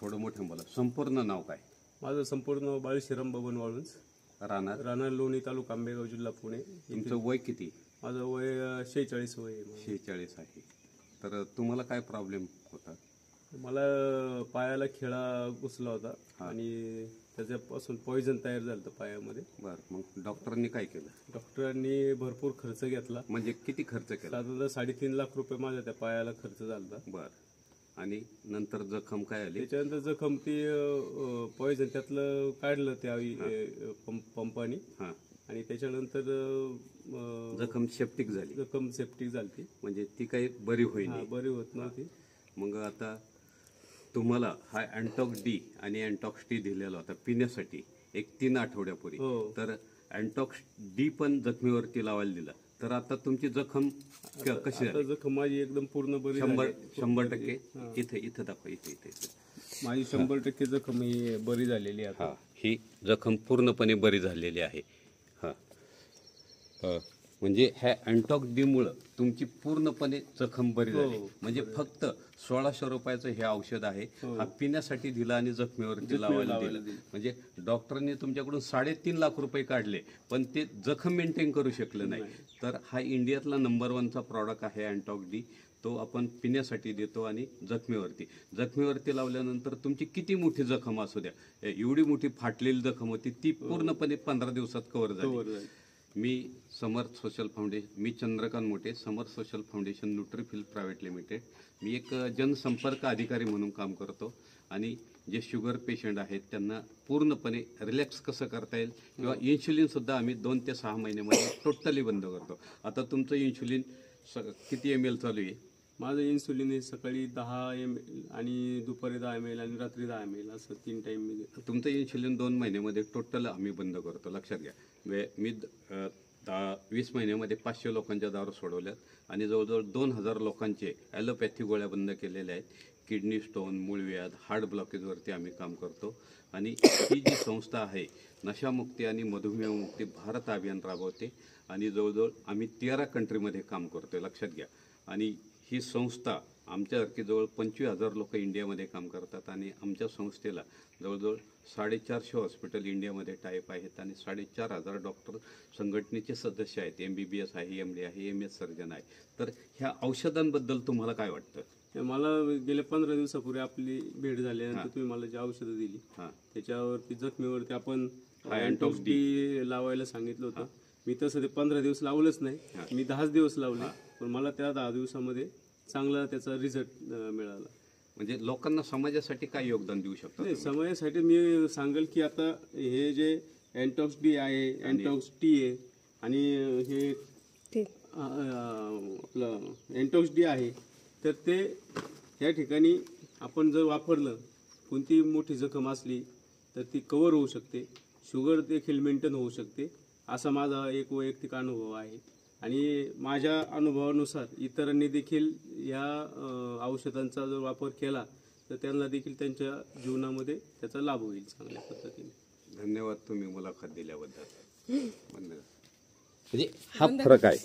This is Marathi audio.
थोडं मोठं बोला. संपूर्ण नाव काय? माझं संपूर्ण नाव बाळशिराम बबन वाळुंज, राहणार लोणी, तालुका आंबेगाव, जिल्हा पुणे. तुमचं वय किती? माझं वय 46 वय आहे. 46 आहे. तर तुम्हाला काय प्रॉब्लेम होता? मला पायाला खिळा घुसला होता आणि त्याच्यापासून पॉइझन तयार झालं होतं पायामध्ये. बरं, मग डॉक्टरांनी काय केलं? डॉक्टरांनी भरपूर खर्च घेतला. म्हणजे किती खर्च केला? साधारण 3.5 लाख रुपये माझ्या त्या पायाला खर्च झाला होता. बरं, आणि नंतर जखम काय आली? त्याच्यानंतर जखम ती पॉइझन त्यातलं काढलं त्यावेळी पंपानी, आणि त्याच्यानंतर जखम सेप्टिक झाली. झाली, म्हणजे ती काही बरी होईल? बरी होत नव्हती. मग आता तुम्हाला हा अँटॉक्स डी आणि अँटॉक्स टी दिलेला होता पिण्यासाठी एक 3 आठवड्यापूर्वी. तर अँटॉक्स डी पण जखमीवरती लावायला दिला. तर आता तुमची जखम कशी झाली? जखम माझी एकदम पूर्ण बरी. 100% इथे दाखवा. इथे माझी 100% जखम ही बरी झालेली आहे. ही जखम पूर्णपणे बरी झालेली आहे. म्हणजे ह्या अँटॉक्स डी मुळे तुमची पूर्णपणे जखम बरी झाली. म्हणजे फक्त 1600 रुपयाचं हे औषध आहे. हा पिण्यासाठी दिला आणि जखमीवरती लावायला दिलं. म्हणजे डॉक्टरांनी तुमच्याकडून 3.5 लाख रुपये काढले, पण ते जखम मेंटेन करू शकले नाही. तर हा इंडियातला नंबर 1चा प्रॉडक्ट आहे अँटॉक्स डी. तो आपण पिण्यासाठी देतो आणि जखमीवरती लावल्यानंतर तुमची किती मोठी जखम असू द्या, एवढी मोठी फाटलेली जखम होती ती पूर्णपणे 15 दिवसात कव्हर झाली. मी समर्थ सोशल फाउंडेशन, मी चंद्रकांत मोठे, समर्थ सोशल फाउंडेशन न्यूट्रीफिल प्रायव्हेट लिमिटेड. मी एक जनसंपर्क अधिकारी म्हणून काम करतो आणि जे शुगर पेशंट आहेत त्यांना पूर्णपणे रिलॅक्स कसं करता येईल किंवा इन्शुलिन सुद्धा आम्ही 2 ते 6 महिन्यामध्ये टोटली बंद करतो. आता तुमचं इन्शुलिन किती ml चालू आहे? माझं इन्सुलिन हे सकाळी 10 ml आणि दुपारी 10 ml आणि रात्री 10 ml असं 3 टाइम मी घेतो. तुमचं इन्शुलिन 2 महिन्यामध्ये टोटल आम्ही बंद करतो. लक्षात घ्या. मी 20 महिन्यामध्ये 500 लोकांच्या दारू सोडवल्यात आणि जवळजवळ 2000 लोकांचे ॲलोपॅथी गोळ्या बंद केलेल्या आहेत. किडनी स्टोन, मूळव्याध, हार्ट ब्लॉकेजवरती आम्ही काम करतो. आणि ही जी संस्था आहे नशामुक्ती आणि मधुमेहमुक्ती भारत अभियान राबवते आणि जवळजवळ आम्ही 13 कंट्रीमध्ये काम करतोय. लक्षात घ्या. आणि ही संस्था आमच्यासारखी जवळ 25,000 लोक इंडियामध्ये काम करतात आणि आमच्या संस्थेला जवळजवळ 450 हॉस्पिटल इंडियामध्ये टाईप आहेत आणि 4,500 डॉक्टर संघटनेचे सदस्य आहेत. MBBS आहे, MD आहे, MS सर्जन आहे. तर ह्या औषधांबद्दल तुम्हाला काय वाटतं? मला गेल्या 15 दिवसापूर्वी आपली भेट झाल्यानंतर तुम्ही मला जी औषधं दिली त्याच्यावरती जखमीवरती आपण अँटॉक्स डी लावायला सांगितलं होतं. मी तसं ते 15 दिवस लावलंच नाही, मी 10 दिवस लावले, पण मला त्या 10 दिवसामध्ये चांगला त्याचा रिझल्ट मिळाला. म्हणजे लोकांना समाजासाठी काय योगदान देऊ शकतो? समाजासाठी मी सांगेल की आता हे जे अँटॉक्स डी आहे, अँटॉक्स टी आहे आणि हे आपलं अँटॉक्स डी आहे, तर ते या ठिकाणी आपण जर वापरलं, कोणती मोठी जखम असली तर ती कव्हर होऊ शकते, शुगर देखील मेंटेन होऊ शकते, असा माझा एक वैयक्तिक अनुभव आहे. आणि माझ्या अनुभवानुसार इतरांनी देखील या औषधांचा जर वापर केला तर त्यांना देखील त्यांच्या जीवनामध्ये त्याचा लाभ होईल चांगल्या पद्धतीने. धन्यवाद तुम्ही मुलाखत दिल्याबद्दल. म्हणजे हा फरक आहे.